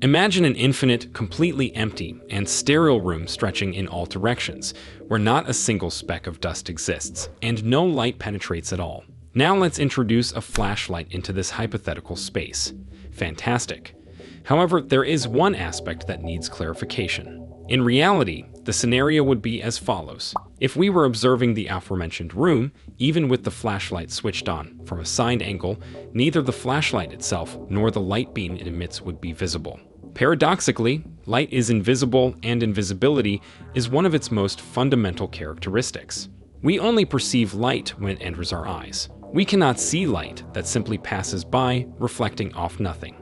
Imagine an infinite, completely empty, and sterile room stretching in all directions, where not a single speck of dust exists, and no light penetrates at all. Now let's introduce a flashlight into this hypothetical space. Fantastic. However, there is one aspect that needs clarification. In reality, the scenario would be as follows. If we were observing the aforementioned room, even with the flashlight switched on from a side angle, neither the flashlight itself nor the light beam it emits would be visible. Paradoxically, light is invisible, and invisibility is one of its most fundamental characteristics. We only perceive light when it enters our eyes. We cannot see light that simply passes by, reflecting off nothing.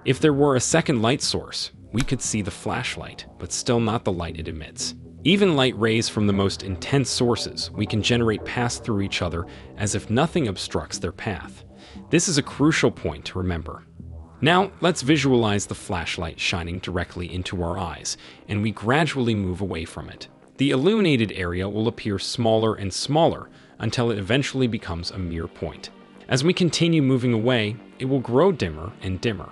If there were a second light source, we could see the flashlight, but still not the light it emits. Even light rays from the most intense sources we can generate pass through each other as if nothing obstructs their path. This is a crucial point to remember. Now, let's visualize the flashlight shining directly into our eyes, and we gradually move away from it. The illuminated area will appear smaller and smaller until it eventually becomes a mere point. As we continue moving away, it will grow dimmer and dimmer.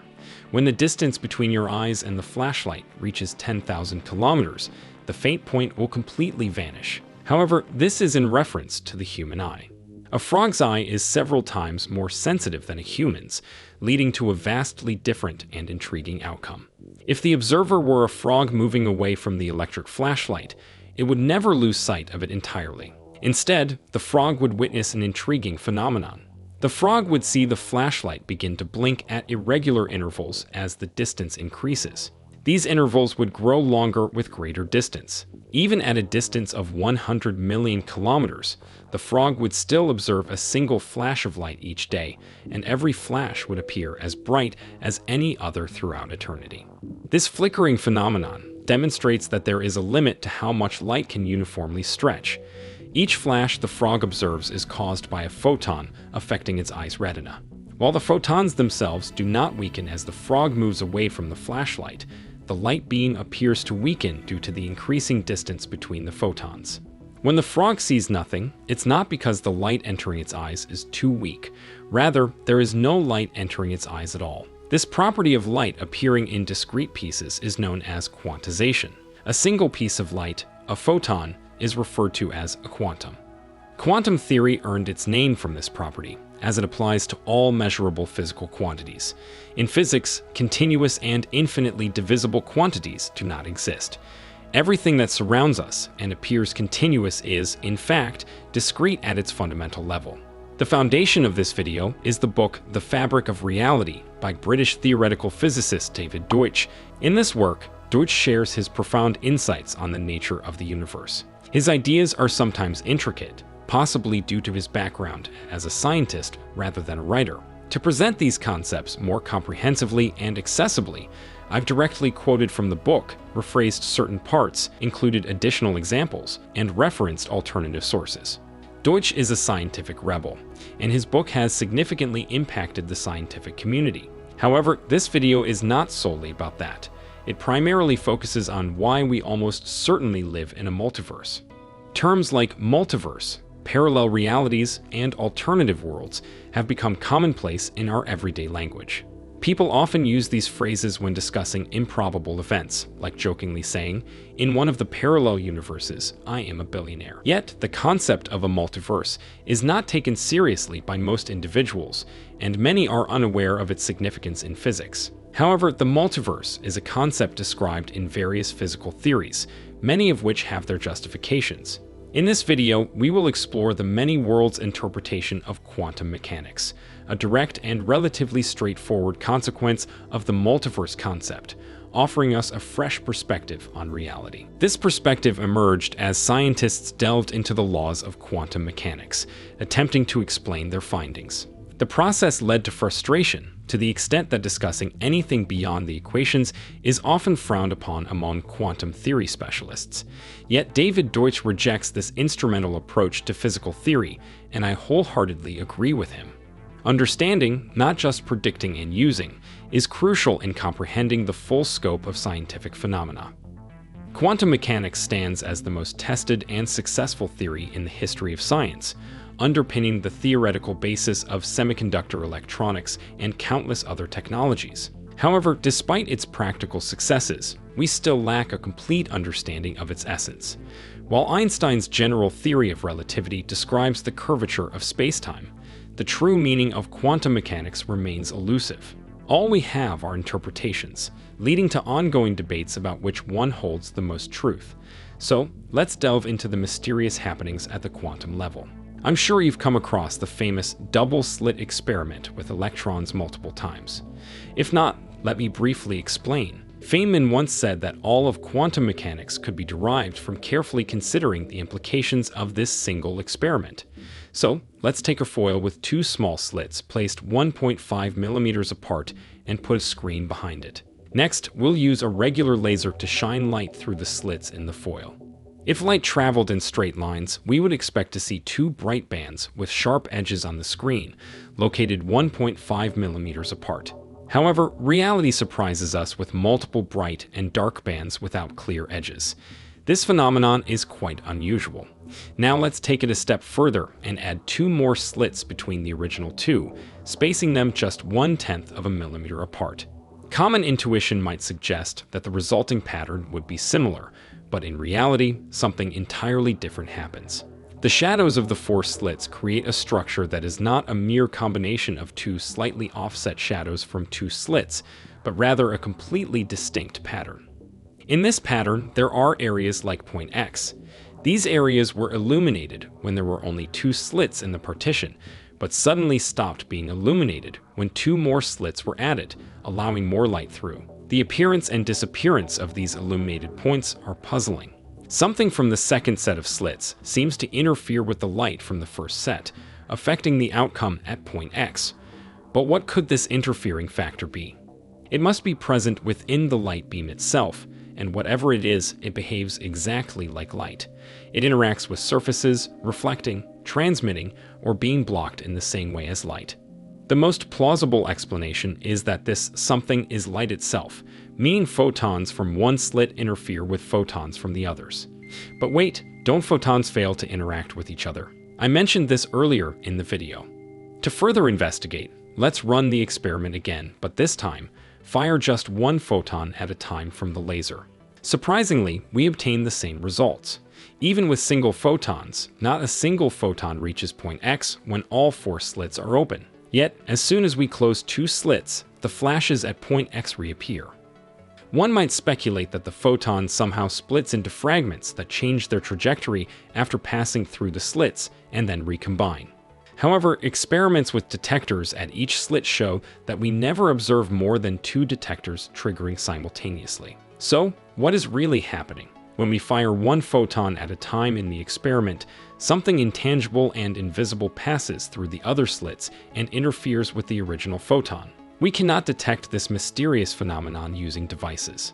When the distance between your eyes and the flashlight reaches 10,000 kilometers, the faint point will completely vanish. However, this is in reference to the human eye. A frog's eye is several times more sensitive than a human's, leading to a vastly different and intriguing outcome. If the observer were a frog moving away from the electric flashlight, it would never lose sight of it entirely. Instead, the frog would witness an intriguing phenomenon. The frog would see the flashlight begin to blink at irregular intervals as the distance increases. These intervals would grow longer with greater distance. Even at a distance of 100 million kilometers, the frog would still observe a single flash of light each day, and every flash would appear as bright as any other throughout eternity. This flickering phenomenon demonstrates that there is a limit to how much light can uniformly stretch. Each flash the frog observes is caused by a photon affecting its eye's retina. While the photons themselves do not weaken as the frog moves away from the flashlight, the light beam appears to weaken due to the increasing distance between the photons. When the frog sees nothing, it's not because the light entering its eyes is too weak. Rather, there is no light entering its eyes at all. This property of light appearing in discrete pieces is known as quantization. A single piece of light, a photon, is referred to as a quantum. Quantum theory earned its name from this property, as it applies to all measurable physical quantities. In physics, continuous and infinitely divisible quantities do not exist. Everything that surrounds us and appears continuous is, in fact, discrete at its fundamental level. The foundation of this video is the book The Fabric of Reality by British theoretical physicist David Deutsch. In this work, Deutsch shares his profound insights on the nature of the universe. His ideas are sometimes intricate, possibly due to his background as a scientist rather than a writer. To present these concepts more comprehensively and accessibly, I've directly quoted from the book, rephrased certain parts, included additional examples, and referenced alternative sources. Deutsch is a scientific rebel, and his book has significantly impacted the scientific community. However, this video is not solely about that. It primarily focuses on why we almost certainly live in a multiverse. Terms like multiverse, parallel realities, and alternative worlds have become commonplace in our everyday language. People often use these phrases when discussing improbable events, like jokingly saying, "In one of the parallel universes, I am a billionaire." Yet, the concept of a multiverse is not taken seriously by most individuals, and many are unaware of its significance in physics. However, the multiverse is a concept described in various physical theories, many of which have their justifications. In this video, we will explore the many worlds interpretation of quantum mechanics, a direct and relatively straightforward consequence of the multiverse concept, offering us a fresh perspective on reality. This perspective emerged as scientists delved into the laws of quantum mechanics, attempting to explain their findings. The process led to frustration, to the extent that discussing anything beyond the equations is often frowned upon among quantum theory specialists. Yet David Deutsch rejects this instrumental approach to physical theory, and I wholeheartedly agree with him. Understanding, not just predicting and using, is crucial in comprehending the full scope of scientific phenomena. Quantum mechanics stands as the most tested and successful theory in the history of science, underpinning the theoretical basis of semiconductor electronics and countless other technologies. However, despite its practical successes, we still lack a complete understanding of its essence. While Einstein's general theory of relativity describes the curvature of spacetime, the true meaning of quantum mechanics remains elusive. All we have are interpretations, leading to ongoing debates about which one holds the most truth. So, let's delve into the mysterious happenings at the quantum level. I'm sure you've come across the famous double-slit experiment with electrons multiple times. If not, let me briefly explain. Feynman once said that all of quantum mechanics could be derived from carefully considering the implications of this single experiment. So, let's take a foil with two small slits placed 1.5 millimeters apart and put a screen behind it. Next, we'll use a regular laser to shine light through the slits in the foil. If light traveled in straight lines, we would expect to see two bright bands with sharp edges on the screen, located 1.5 millimeters apart. However, reality surprises us with multiple bright and dark bands without clear edges. This phenomenon is quite unusual. Now let's take it a step further and add two more slits between the original two, spacing them just 1/10 of a millimeter apart. Common intuition might suggest that the resulting pattern would be similar, but in reality, something entirely different happens. The shadows of the four slits create a structure that is not a mere combination of two slightly offset shadows from two slits, but rather a completely distinct pattern. In this pattern, there are areas like point X. These areas were illuminated when there were only two slits in the partition, but suddenly stopped being illuminated when two more slits were added, allowing more light through. The appearance and disappearance of these illuminated points are puzzling. Something from the second set of slits seems to interfere with the light from the first set, affecting the outcome at point X. But what could this interfering factor be? It must be present within the light beam itself, and whatever it is, it behaves exactly like light. It interacts with surfaces, reflecting, transmitting, or being blocked in the same way as light. The most plausible explanation is that this something is light itself, meaning photons from one slit interfere with photons from the others. But wait, don't photons fail to interact with each other? I mentioned this earlier in the video. To further investigate, let's run the experiment again, but this time, fire just one photon at a time from the laser. Surprisingly, we obtain the same results. Even with single photons, not a single photon reaches point X when all four slits are open. Yet, as soon as we close two slits, the flashes at point X reappear. One might speculate that the photon somehow splits into fragments that change their trajectory after passing through the slits and then recombine. However, experiments with detectors at each slit show that we never observe more than two detectors triggering simultaneously. So, what is really happening? When we fire one photon at a time in the experiment, something intangible and invisible passes through the other slits and interferes with the original photon. We cannot detect this mysterious phenomenon using devices.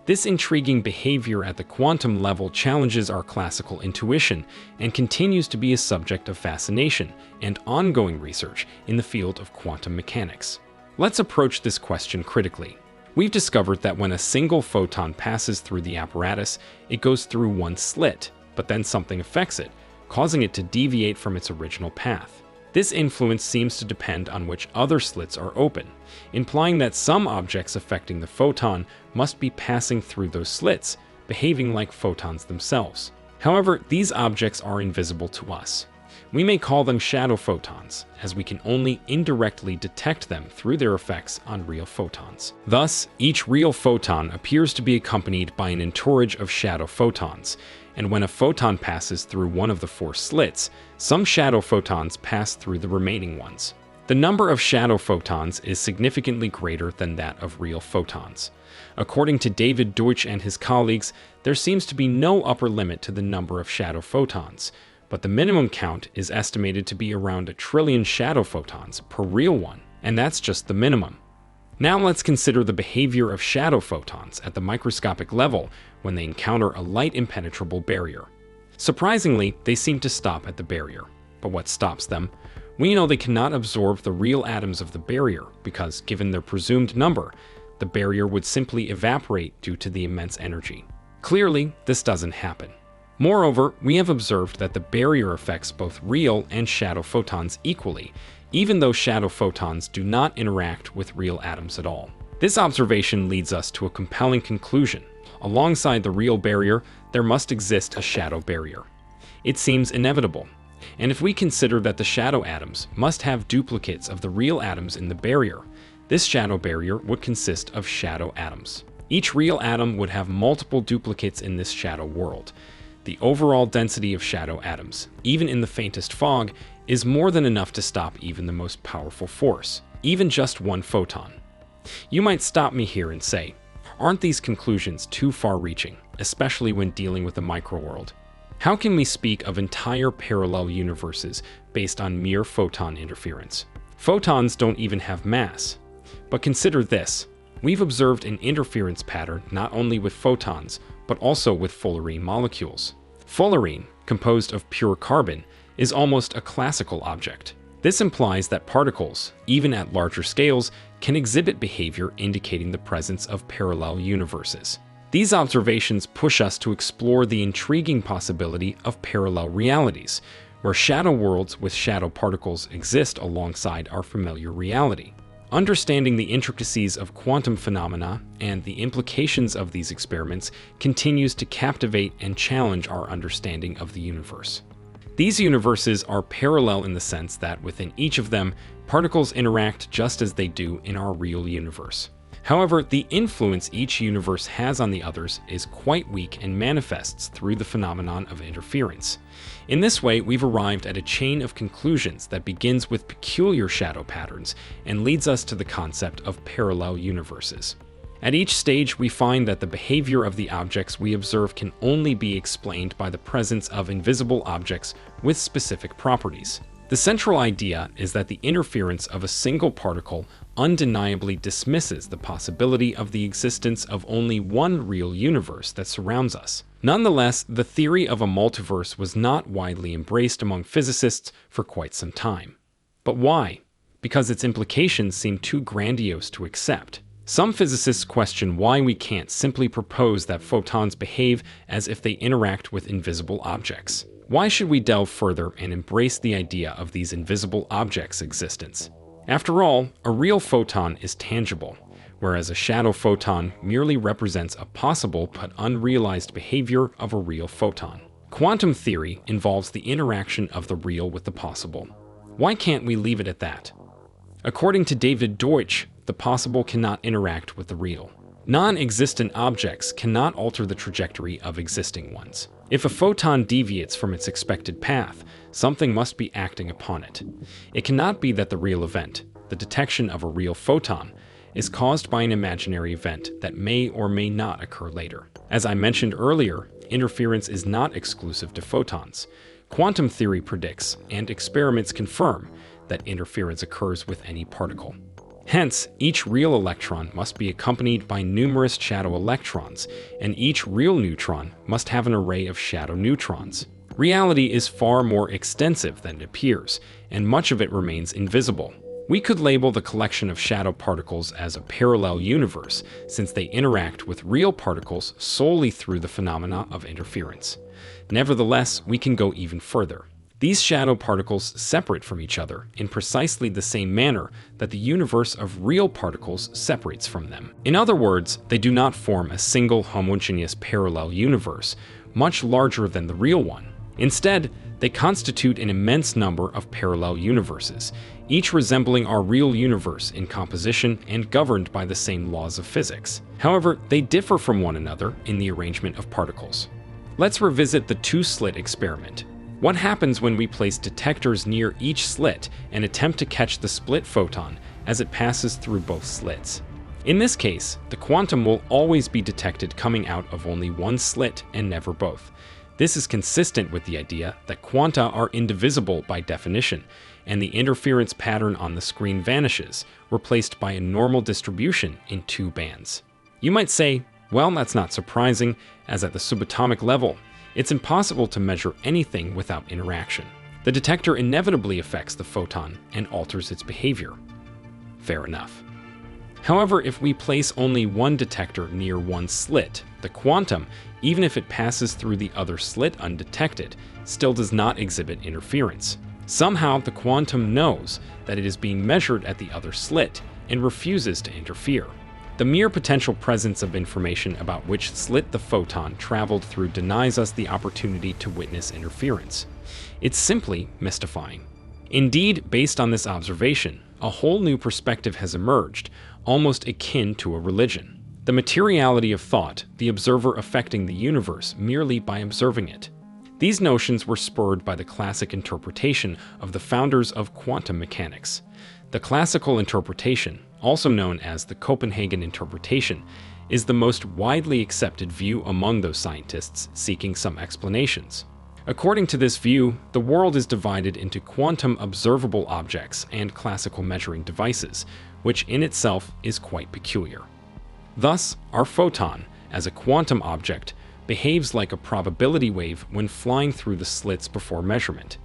This intriguing behavior at the quantum level challenges our classical intuition and continues to be a subject of fascination and ongoing research in the field of quantum mechanics. Let's approach this question critically. We've discovered that when a single photon passes through the apparatus, it goes through one slit, but then something affects it, causing it to deviate from its original path. This influence seems to depend on which other slits are open, implying that some objects affecting the photon must be passing through those slits, behaving like photons themselves. However, these objects are invisible to us. We may call them shadow photons, as we can only indirectly detect them through their effects on real photons. Thus, each real photon appears to be accompanied by an entourage of shadow photons, and when a photon passes through one of the four slits, some shadow photons pass through the remaining ones. The number of shadow photons is significantly greater than that of real photons. According to David Deutsch and his colleagues, there seems to be no upper limit to the number of shadow photons, but the minimum count is estimated to be around 1 trillion shadow photons per real one, and that's just the minimum. Now let's consider the behavior of shadow photons at the microscopic level when they encounter a light impenetrable barrier. Surprisingly, they seem to stop at the barrier. But what stops them? We know they cannot absorb the real atoms of the barrier because, given their presumed number, the barrier would simply evaporate due to the immense energy. Clearly, this doesn't happen. Moreover, we have observed that the barrier affects both real and shadow photons equally, even though shadow photons do not interact with real atoms at all. This observation leads us to a compelling conclusion. Alongside the real barrier, there must exist a shadow barrier. It seems inevitable. And if we consider that the shadow atoms must have duplicates of the real atoms in the barrier, this shadow barrier would consist of shadow atoms. Each real atom would have multiple duplicates in this shadow world. The overall density of shadow atoms, even in the faintest fog, is more than enough to stop even the most powerful force, even just one photon. You might stop me here and say, aren't these conclusions too far-reaching, especially when dealing with the microworld? How can we speak of entire parallel universes based on mere photon interference? Photons don't even have mass. But consider this. We've observed an interference pattern not only with photons, but also with fullerene molecules. Fullerene, composed of pure carbon, is almost a classical object. This implies that particles, even at larger scales, can exhibit behavior indicating the presence of parallel universes. These observations push us to explore the intriguing possibility of parallel realities, where shadow worlds with shadow particles exist alongside our familiar reality. Understanding the intricacies of quantum phenomena and the implications of these experiments continues to captivate and challenge our understanding of the universe. These universes are parallel in the sense that within each of them, particles interact just as they do in our real universe. However, the influence each universe has on the others is quite weak and manifests through the phenomenon of interference. In this way, we've arrived at a chain of conclusions that begins with peculiar shadow patterns and leads us to the concept of parallel universes. At each stage, we find that the behavior of the objects we observe can only be explained by the presence of invisible objects with specific properties. The central idea is that the interference of a single particle undeniably dismisses the possibility of the existence of only one real universe that surrounds us. Nonetheless, the theory of a multiverse was not widely embraced among physicists for quite some time. But why? Because its implications seem too grandiose to accept. Some physicists question why we can't simply propose that photons behave as if they interact with invisible objects. Why should we delve further and embrace the idea of these invisible objects' existence? After all, a real photon is tangible, whereas a shadow photon merely represents a possible but unrealized behavior of a real photon. Quantum theory involves the interaction of the real with the possible. Why can't we leave it at that? According to David Deutsch, the possible cannot interact with the real. Non-existent objects cannot alter the trajectory of existing ones. If a photon deviates from its expected path, something must be acting upon it. It cannot be that the real event, the detection of a real photon, is caused by an imaginary event that may or may not occur later. As I mentioned earlier, interference is not exclusive to photons. Quantum theory predicts, and experiments confirm, that interference occurs with any particle. Hence, each real electron must be accompanied by numerous shadow electrons, and each real neutron must have an array of shadow neutrons. Reality is far more extensive than it appears, and much of it remains invisible. We could label the collection of shadow particles as a parallel universe, since they interact with real particles solely through the phenomena of interference. Nevertheless, we can go even further. These shadow particles separate from each other in precisely the same manner that the universe of real particles separates from them. In other words, they do not form a single homogeneous parallel universe, much larger than the real one. Instead, they constitute an immense number of parallel universes, each resembling our real universe in composition and governed by the same laws of physics. However, they differ from one another in the arrangement of particles. Let's revisit the two-slit experiment. What happens when we place detectors near each slit and attempt to catch the split photon as it passes through both slits? In this case, the quantum will always be detected coming out of only one slit and never both. This is consistent with the idea that quanta are indivisible by definition, and the interference pattern on the screen vanishes, replaced by a normal distribution in two bands. You might say, well, that's not surprising, as at the subatomic level, it's impossible to measure anything without interaction. The detector inevitably affects the photon and alters its behavior. Fair enough. However, if we place only one detector near one slit, the quantum, even if it passes through the other slit undetected, still does not exhibit interference. Somehow, the quantum knows that it is being measured at the other slit and refuses to interfere. The mere potential presence of information about which slit the photon traveled through denies us the opportunity to witness interference. It's simply mystifying. Indeed, based on this observation, a whole new perspective has emerged, almost akin to a religion. The materiality of thought, the observer affecting the universe merely by observing it. These notions were spurred by the classic interpretation of the founders of quantum mechanics. The classical interpretation, also known as the Copenhagen interpretation, is the most widely accepted view among those scientists seeking some explanations. According to this view, the world is divided into quantum observable objects and classical measuring devices, which in itself is quite peculiar. Thus, our photon, as a quantum object, behaves like a probability wave when flying through the slits before measurement.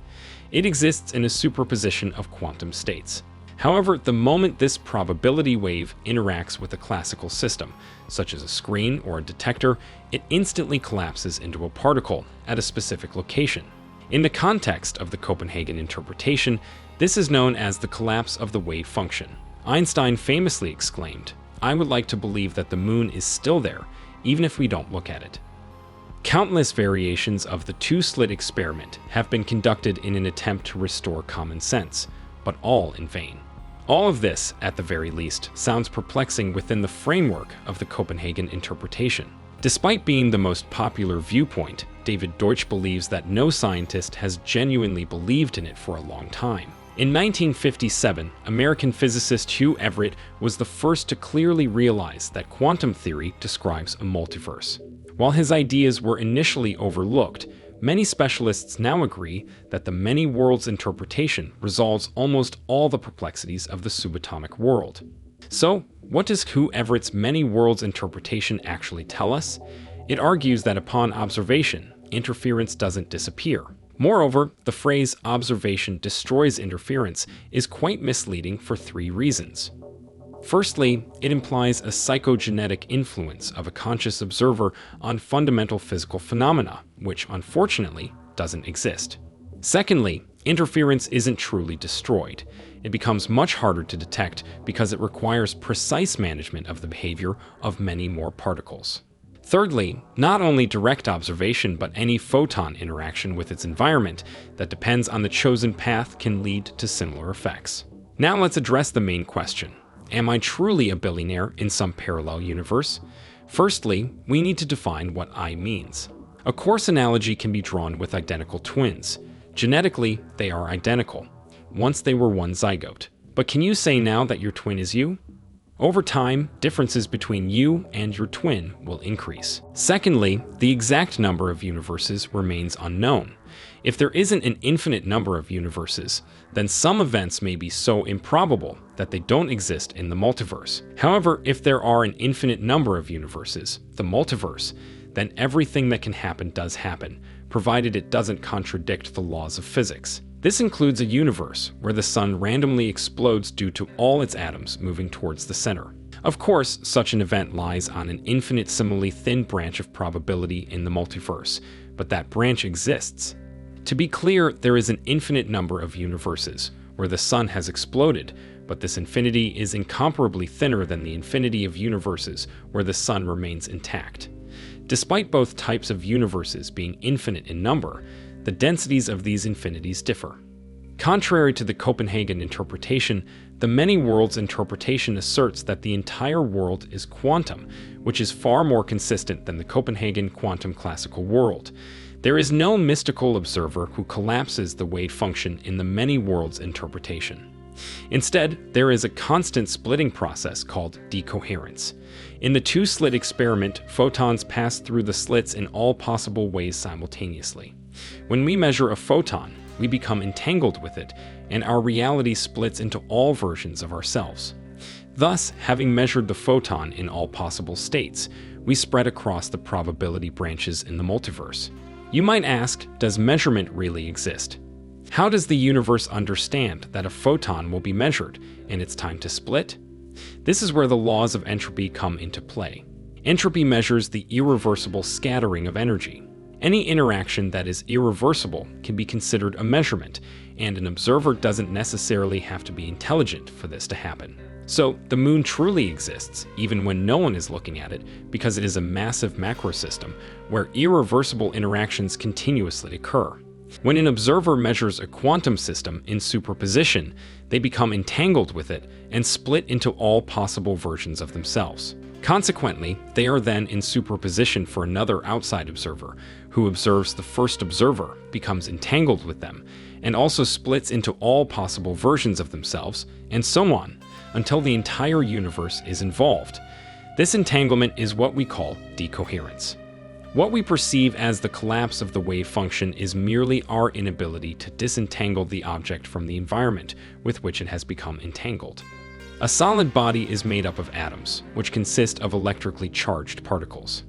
It exists in a superposition of quantum states. However, the moment this probability wave interacts with a classical system, such as a screen or a detector, it instantly collapses into a particle at a specific location. In the context of the Copenhagen interpretation, this is known as the collapse of the wave function. Einstein famously exclaimed, "I would like to believe that the moon is still there, even if we don't look at it." Countless variations of the two-slit experiment have been conducted in an attempt to restore common sense, but all in vain. All of this, at the very least, sounds perplexing within the framework of the Copenhagen interpretation. Despite being the most popular viewpoint, David Deutsch believes that no scientist has genuinely believed in it for a long time. In 1957, American physicist Hugh Everett was the first to clearly realize that quantum theory describes a multiverse. While his ideas were initially overlooked, many specialists now agree that the many worlds interpretation resolves almost all the perplexities of the subatomic world. So, what does Hugh Everett's many worlds interpretation actually tell us? It argues that upon observation, interference doesn't disappear. Moreover, the phrase "observation destroys interference" is quite misleading for three reasons. Firstly, it implies a psychogenetic influence of a conscious observer on fundamental physical phenomena, which unfortunately doesn't exist. Secondly, interference isn't truly destroyed. It becomes much harder to detect because it requires precise management of the behavior of many more particles. Thirdly, not only direct observation but any photon interaction with its environment that depends on the chosen path can lead to similar effects. Now let's address the main question. Am I truly a billionaire in some parallel universe? Firstly, we need to define what I means. A coarse analogy can be drawn with identical twins. Genetically, they are identical. Once they were one zygote. But can you say now that your twin is you? Over time, differences between you and your twin will increase. Secondly, the exact number of universes remains unknown. If there isn't an infinite number of universes, then some events may be so improbable that they don't exist in the multiverse. However, if there are an infinite number of universes, the multiverse, then everything that can happen does happen, provided it doesn't contradict the laws of physics. This includes a universe where the sun randomly explodes due to all its atoms moving towards the center. Of course, such an event lies on an infinitesimally thin branch of probability in the multiverse, but that branch exists. To be clear, there is an infinite number of universes where the sun has exploded, but this infinity is incomparably thinner than the infinity of universes where the sun remains intact. Despite both types of universes being infinite in number, the densities of these infinities differ. Contrary to the Copenhagen interpretation, the many worlds interpretation asserts that the entire world is quantum, which is far more consistent than the Copenhagen quantum classical world. There is no mystical observer who collapses the wave function in the many worlds interpretation. Instead, there is a constant splitting process called decoherence. In the two-slit experiment, photons pass through the slits in all possible ways simultaneously. When we measure a photon, we become entangled with it, and our reality splits into all versions of ourselves. Thus, having measured the photon in all possible states, we spread across the probability branches in the multiverse. You might ask, does measurement really exist? How does the universe understand that a photon will be measured and it's time to split? This is where the laws of entropy come into play. Entropy measures the irreversible scattering of energy. Any interaction that is irreversible can be considered a measurement, and an observer doesn't necessarily have to be intelligent for this to happen. So the moon truly exists, even when no one is looking at it, because it is a massive macrosystem where irreversible interactions continuously occur. When an observer measures a quantum system in superposition, they become entangled with it and split into all possible versions of themselves. Consequently, they are then in superposition for another outside observer, who observes the first observer, becomes entangled with them, and also splits into all possible versions of themselves, and so on, until the entire universe is involved. This entanglement is what we call decoherence. What we perceive as the collapse of the wave function is merely our inability to disentangle the object from the environment with which it has become entangled. A solid body is made up of atoms, which consist of electrically charged particles.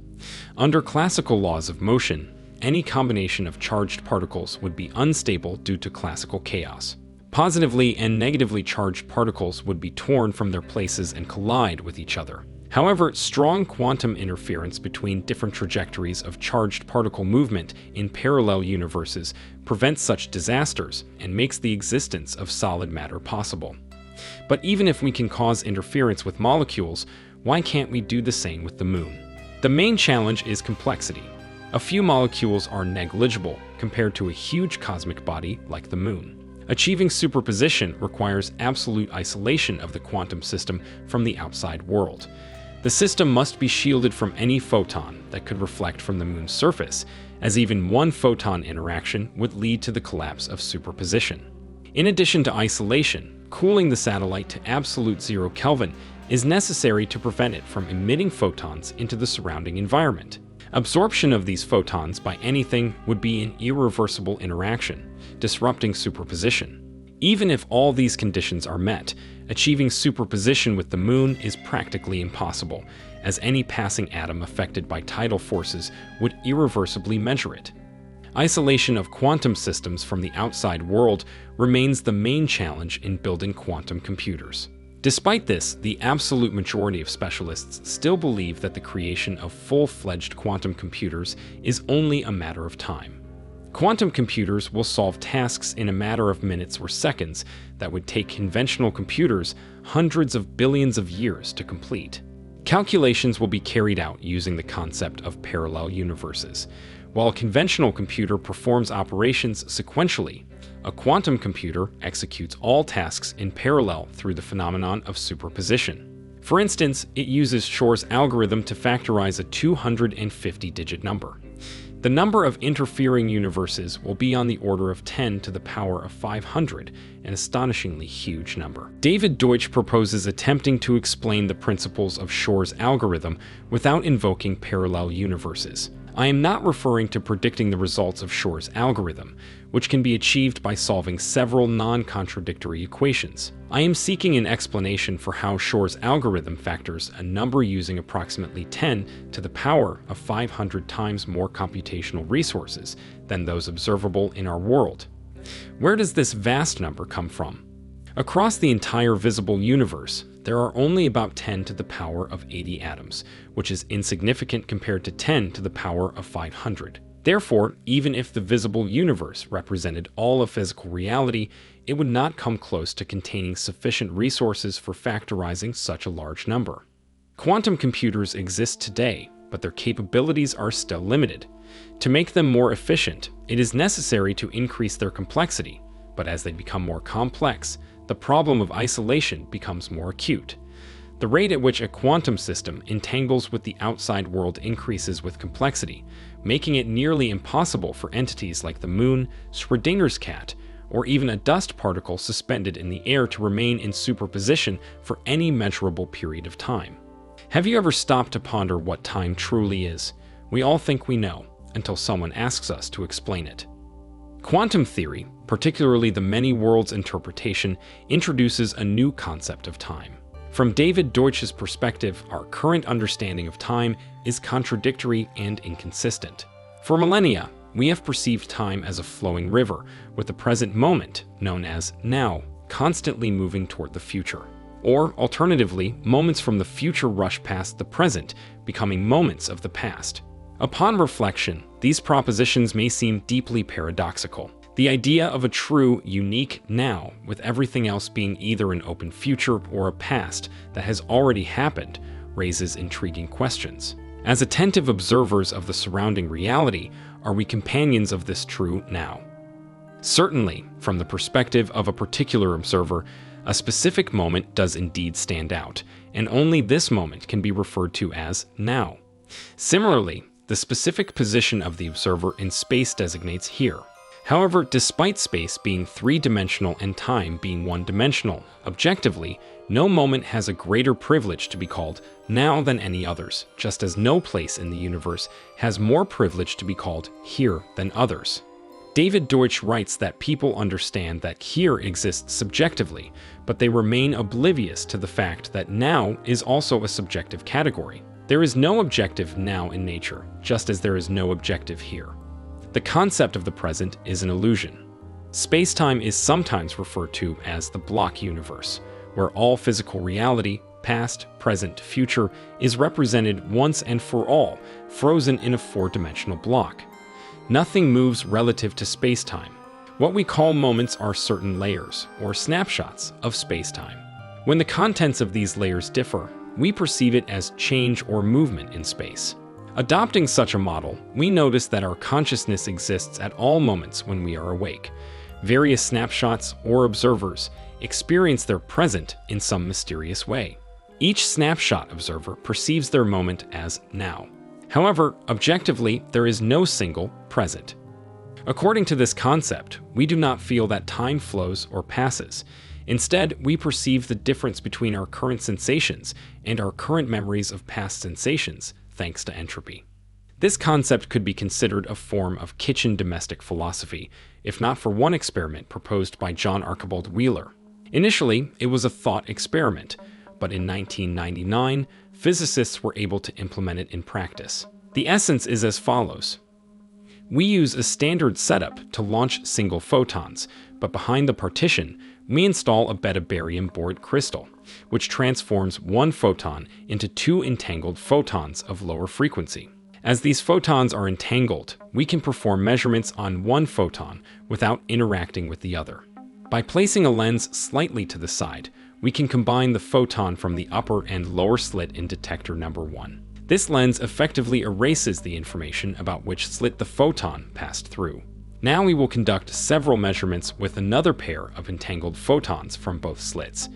Under classical laws of motion, any combination of charged particles would be unstable due to classical chaos. Positively and negatively charged particles would be torn from their places and collide with each other. However, strong quantum interference between different trajectories of charged particle movement in parallel universes prevents such disasters and makes the existence of solid matter possible. But even if we can cause interference with molecules, why can't we do the same with the moon? The main challenge is complexity. A few molecules are negligible compared to a huge cosmic body like the moon. Achieving superposition requires absolute isolation of the quantum system from the outside world. The system must be shielded from any photon that could reflect from the moon's surface, as even one photon interaction would lead to the collapse of superposition. In addition to isolation, cooling the satellite to absolute 0 Kelvin is necessary to prevent it from emitting photons into the surrounding environment. Absorption of these photons by anything would be an irreversible interaction, disrupting superposition. Even if all these conditions are met, achieving superposition with the moon is practically impossible, as any passing atom affected by tidal forces would irreversibly measure it. Isolation of quantum systems from the outside world remains the main challenge in building quantum computers. Despite this, the absolute majority of specialists still believe that the creation of full-fledged quantum computers is only a matter of time. Quantum computers will solve tasks in a matter of minutes or seconds that would take conventional computers hundreds of billions of years to complete. Calculations will be carried out using the concept of parallel universes. While a conventional computer performs operations sequentially, a quantum computer executes all tasks in parallel through the phenomenon of superposition. For instance, it uses Shor's algorithm to factorize a 250-digit number. The number of interfering universes will be on the order of 10 to the power of 500, an astonishingly huge number. David Deutsch proposes attempting to explain the principles of Shor's algorithm without invoking parallel universes. I am not referring to predicting the results of Shor's algorithm, which can be achieved by solving several non-contradictory equations. I am seeking an explanation for how Shor's algorithm factors a number using approximately 10 to the power of 500 times more computational resources than those observable in our world. Where does this vast number come from? Across the entire visible universe, there are only about 10 to the power of 80 atoms, which is insignificant compared to 10 to the power of 500. Therefore, even if the visible universe represented all of physical reality, it would not come close to containing sufficient resources for factorizing such a large number. Quantum computers exist today, but their capabilities are still limited. To make them more efficient, it is necessary to increase their complexity, but as they become more complex, the problem of isolation becomes more acute. The rate at which a quantum system entangles with the outside world increases with complexity, making it nearly impossible for entities like the moon, Schrödinger's cat, or even a dust particle suspended in the air to remain in superposition for any measurable period of time. Have you ever stopped to ponder what time truly is? We all think we know, until someone asks us to explain it. Quantum theory, particularly the many worlds interpretation, introduces a new concept of time. From David Deutsch's perspective, our current understanding of time is contradictory and inconsistent. For millennia, we have perceived time as a flowing river, with the present moment, known as now, constantly moving toward the future. Or, alternatively, moments from the future rush past the present, becoming moments of the past. Upon reflection, these propositions may seem deeply paradoxical. The idea of a true, unique now, with everything else being either an open future or a past that has already happened, raises intriguing questions. As attentive observers of the surrounding reality, are we companions of this true now? Certainly, from the perspective of a particular observer, a specific moment does indeed stand out, and only this moment can be referred to as now. Similarly, the specific position of the observer in space designates here. However, despite space being three-dimensional and time being one-dimensional, objectively, no moment has a greater privilege to be called now than any others, just as no place in the universe has more privilege to be called here than others. David Deutsch writes that people understand that here exists subjectively, but they remain oblivious to the fact that now is also a subjective category. There is no objective now in nature, just as there is no objective here. The concept of the present is an illusion. Space-time is sometimes referred to as the block universe, where all physical reality, past, present, future, is represented once and for all, frozen in a four-dimensional block. Nothing moves relative to space-time. What we call moments are certain layers, or snapshots, of space-time. When the contents of these layers differ, we perceive it as change or movement in space. Adopting such a model, we notice that our consciousness exists at all moments when we are awake. Various snapshots or observers experience their present in some mysterious way. Each snapshot observer perceives their moment as now. However, objectively, there is no single present. According to this concept, we do not feel that time flows or passes. Instead, we perceive the difference between our current sensations and our current memories of past sensations, thanks to entropy. This concept could be considered a form of kitchen domestic philosophy, if not for one experiment proposed by John Archibald Wheeler. Initially, it was a thought experiment, but in 1999, physicists were able to implement it in practice. The essence is as follows. We use a standard setup to launch single photons, but behind the partition, we install a bed of barium bored crystal, which transforms one photon into two entangled photons of lower frequency. As these photons are entangled, we can perform measurements on one photon without interacting with the other. By placing a lens slightly to the side, we can combine the photon from the upper and lower slit in detector number 1. This lens effectively erases the information about which slit the photon passed through. Now we will conduct several measurements with another pair of entangled photons from both slits.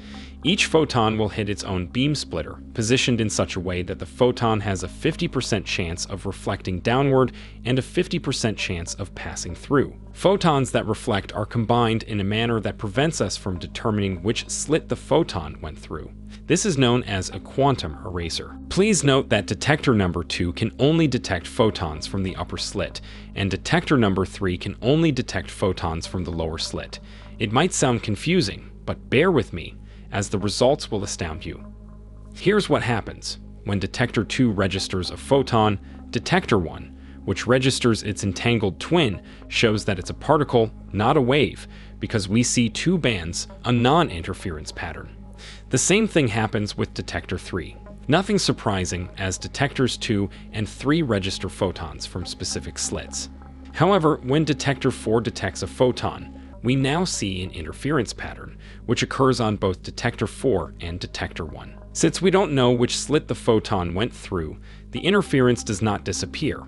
Each photon will hit its own beam splitter, positioned in such a way that the photon has a 50% chance of reflecting downward and a 50% chance of passing through. Photons that reflect are combined in a manner that prevents us from determining which slit the photon went through. This is known as a quantum eraser. Please note that detector number 2 can only detect photons from the upper slit, and detector number 3 can only detect photons from the lower slit. It might sound confusing, but bear with me, as the results will astound you. Here's what happens. When detector 2 registers a photon, detector 1, which registers its entangled twin, shows that it's a particle, not a wave, because we see two bands, a non-interference pattern. The same thing happens with detector 3. Nothing surprising, as detectors 2 and 3 register photons from specific slits. However, when detector 4 detects a photon, we now see an interference pattern, which occurs on both detector 4 and detector 1. Since we don't know which slit the photon went through, the interference does not disappear.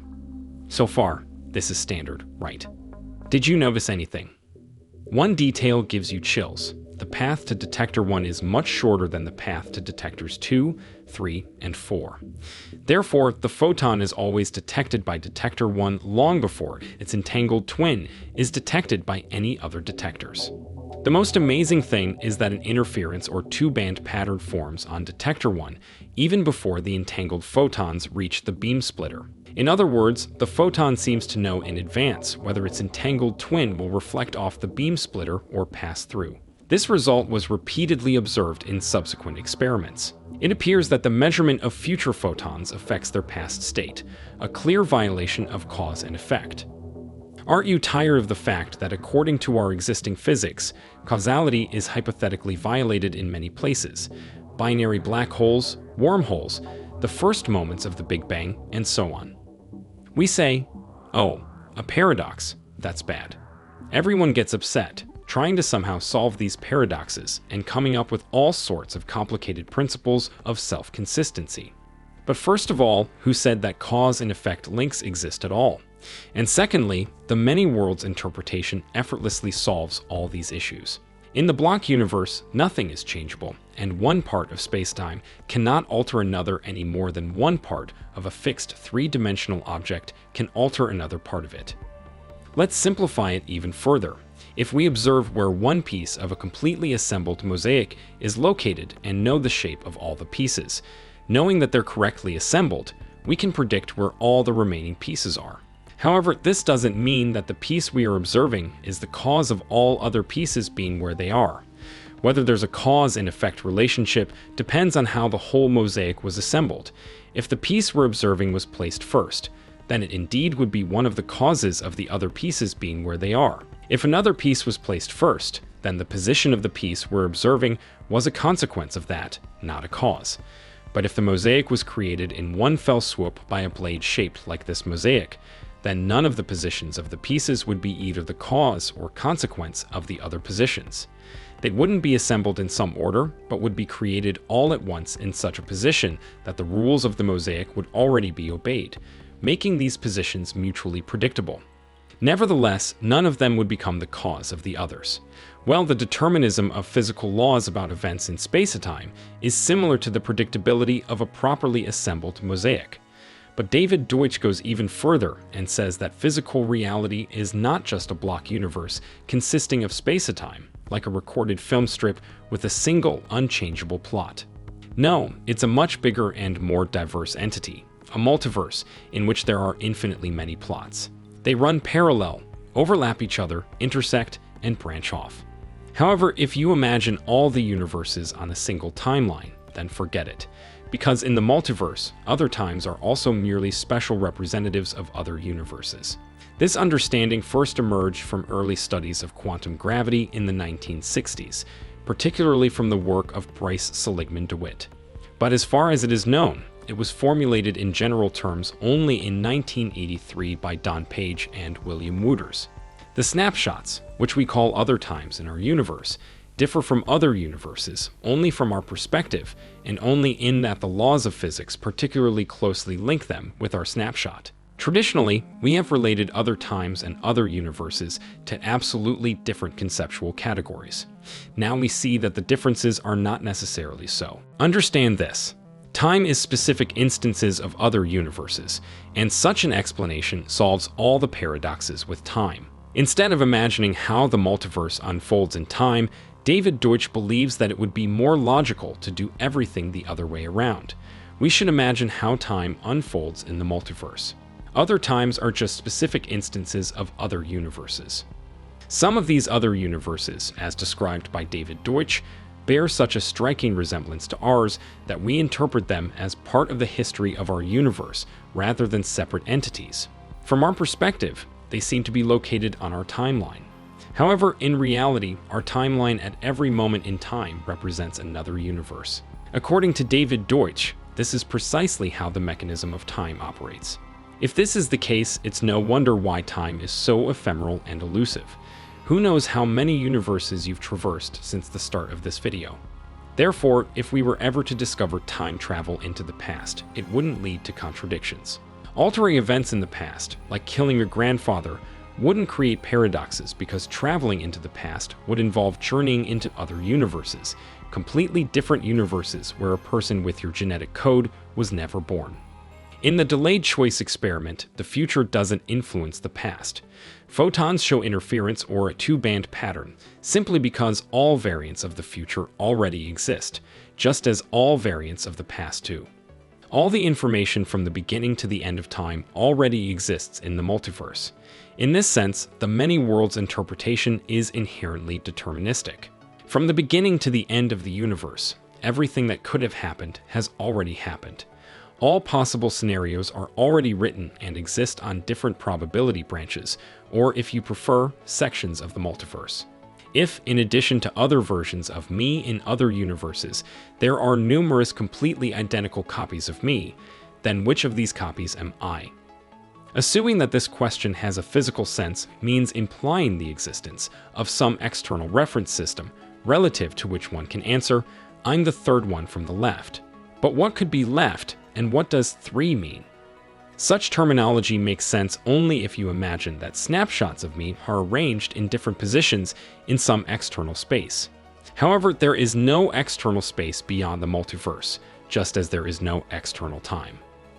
So far, this is standard, right? Did you notice anything? One detail gives you chills. The path to detector 1 is much shorter than the path to detectors 2, 3, and 4. Therefore, the photon is always detected by detector 1 long before its entangled twin is detected by any other detectors. The most amazing thing is that an interference or two-band pattern forms on detector 1 even before the entangled photons reach the beam splitter. In other words, the photon seems to know in advance whether its entangled twin will reflect off the beam splitter or pass through. This result was repeatedly observed in subsequent experiments. It appears that the measurement of future photons affects their past state, a clear violation of cause and effect. Aren't you tired of the fact that according to our existing physics, causality is hypothetically violated in many places? Binary black holes, wormholes, the first moments of the Big Bang, and so on. We say, oh, a paradox, that's bad. Everyone gets upset, trying to somehow solve these paradoxes and coming up with all sorts of complicated principles of self-consistency. But first of all, who said that cause and effect links exist at all? And secondly, the many worlds interpretation effortlessly solves all these issues. In the block universe, nothing is changeable, and one part of spacetime cannot alter another any more than one part of a fixed three-dimensional object can alter another part of it. Let's simplify it even further. If we observe where one piece of a completely assembled mosaic is located and know the shape of all the pieces, knowing that they're correctly assembled, we can predict where all the remaining pieces are. However, this doesn't mean that the piece we are observing is the cause of all other pieces being where they are. Whether there's a cause and effect relationship depends on how the whole mosaic was assembled. If the piece we're observing was placed first, then it indeed would be one of the causes of the other pieces being where they are. If another piece was placed first, then the position of the piece we're observing was a consequence of that, not a cause. But if the mosaic was created in one fell swoop by a blade shaped like this mosaic, then none of the positions of the pieces would be either the cause or consequence of the other positions. They wouldn't be assembled in some order, but would be created all at once in such a position that the rules of the mosaic would already be obeyed, making these positions mutually predictable. Nevertheless, none of them would become the cause of the others. Well, the determinism of physical laws about events in space-time is similar to the predictability of a properly assembled mosaic. But David Deutsch goes even further and says that physical reality is not just a block universe consisting of space-time, like a recorded film strip with a single, unchangeable plot. No, it's a much bigger and more diverse entity, a multiverse in which there are infinitely many plots. They run parallel, overlap each other, intersect, and branch off. However, if you imagine all the universes on a single timeline, then forget it. Because in the multiverse, other times are also merely special representatives of other universes. This understanding first emerged from early studies of quantum gravity in the 1960s, particularly from the work of Bryce Seligman DeWitt. But as far as it is known, it was formulated in general terms only in 1983 by Don Page and William Wouters. The snapshots, which we call other times in our universe, differ from other universes only from our perspective, and only in that the laws of physics particularly closely link them with our snapshot. Traditionally, we have related other times and other universes to absolutely different conceptual categories. Now we see that the differences are not necessarily so. Understand this. Time is specific instances of other universes, and such an explanation solves all the paradoxes with time. Instead of imagining how the multiverse unfolds in time, David Deutsch believes that it would be more logical to do everything the other way around. We should imagine how time unfolds in the multiverse. Other times are just specific instances of other universes. Some of these other universes, as described by David Deutsch, bear such a striking resemblance to ours that we interpret them as part of the history of our universe rather than separate entities. From our perspective, they seem to be located on our timeline. However, in reality, our timeline at every moment in time represents another universe. According to David Deutsch, this is precisely how the mechanism of time operates. If this is the case, it's no wonder why time is so ephemeral and elusive. Who knows how many universes you've traversed since the start of this video? Therefore, if we were ever to discover time travel into the past, it wouldn't lead to contradictions. Altering events in the past, like killing your grandfather, wouldn't create paradoxes because traveling into the past would involve journeying into other universes, completely different universes where a person with your genetic code was never born. In the delayed choice experiment, the future doesn't influence the past. Photons show interference or a two-band pattern, simply because all variants of the future already exist, just as all variants of the past do. All the information from the beginning to the end of time already exists in the multiverse. In this sense, the many worlds interpretation is inherently deterministic. From the beginning to the end of the universe, everything that could have happened has already happened. All possible scenarios are already written and exist on different probability branches, or if you prefer, sections of the multiverse. If, in addition to other versions of me in other universes, there are numerous completely identical copies of me, then which of these copies am I? Assuming that this question has a physical sense means implying the existence of some external reference system relative to which one can answer, I'm the third one from the left. But what could be left, and what does 3 mean? Such terminology makes sense only if you imagine that snapshots of me are arranged in different positions in some external space. However, there is no external space beyond the multiverse, just as there is no external time.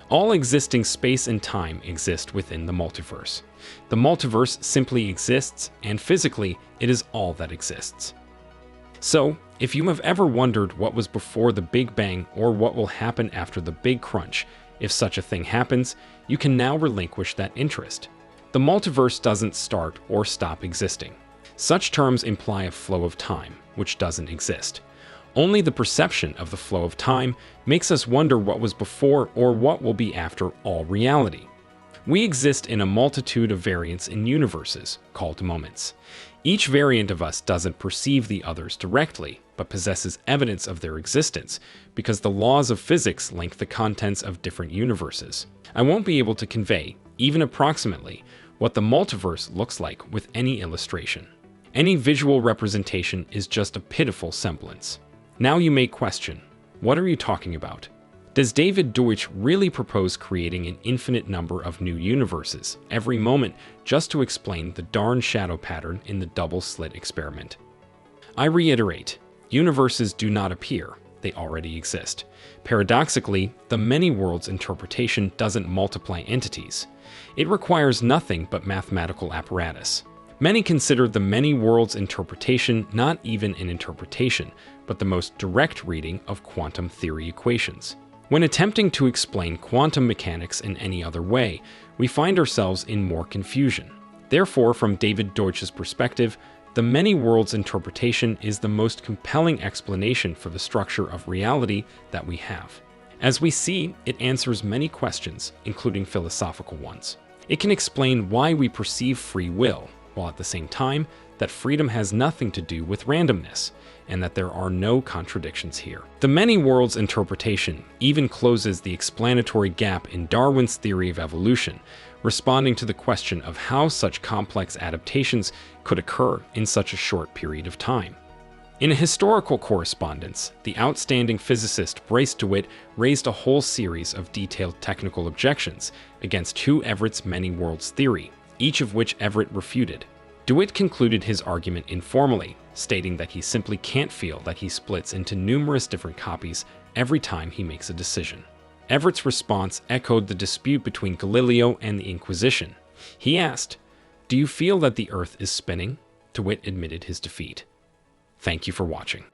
All existing space and time exist within the multiverse. The multiverse simply exists, and physically, it is all that exists. So, if you have ever wondered what was before the Big Bang or what will happen after the Big Crunch, if such a thing happens, you can now relinquish that interest. The multiverse doesn't start or stop existing. Such terms imply a flow of time, which doesn't exist. Only the perception of the flow of time makes us wonder what was before or what will be after all reality. We exist in a multitude of variants in universes, called moments. Each variant of us doesn't perceive the others directly, but possesses evidence of their existence, because the laws of physics link the contents of different universes. I won't be able to convey, even approximately, what the multiverse looks like with any illustration. Any visual representation is just a pitiful semblance. Now you may question, what are you talking about? Does David Deutsch really propose creating an infinite number of new universes every moment just to explain the darn shadow pattern in the double-slit experiment? I reiterate, universes do not appear, they already exist. Paradoxically, the many worlds interpretation doesn't multiply entities. It requires nothing but mathematical apparatus. Many consider the many worlds interpretation not even an interpretation, but the most direct reading of quantum theory equations. When attempting to explain quantum mechanics in any other way, we find ourselves in more confusion. Therefore, from David Deutsch's perspective, the many worlds interpretation is the most compelling explanation for the structure of reality that we have. As we see, it answers many questions, including philosophical ones. It can explain why we perceive free will, while at the same time, that freedom has nothing to do with randomness, and that there are no contradictions here. The many worlds interpretation even closes the explanatory gap in Darwin's theory of evolution, responding to the question of how such complex adaptations could occur in such a short period of time. In a historical correspondence, the outstanding physicist DeWitt raised a whole series of detailed technical objections against Hugh Everett's many worlds theory, each of which Everett refuted. DeWitt concluded his argument informally, stating that he simply can't feel that he splits into numerous different copies every time he makes a decision. Everett's response echoed the dispute between Galileo and the Inquisition. He asked, "Do you feel that the Earth is spinning?" DeWitt admitted his defeat. Thank you for watching.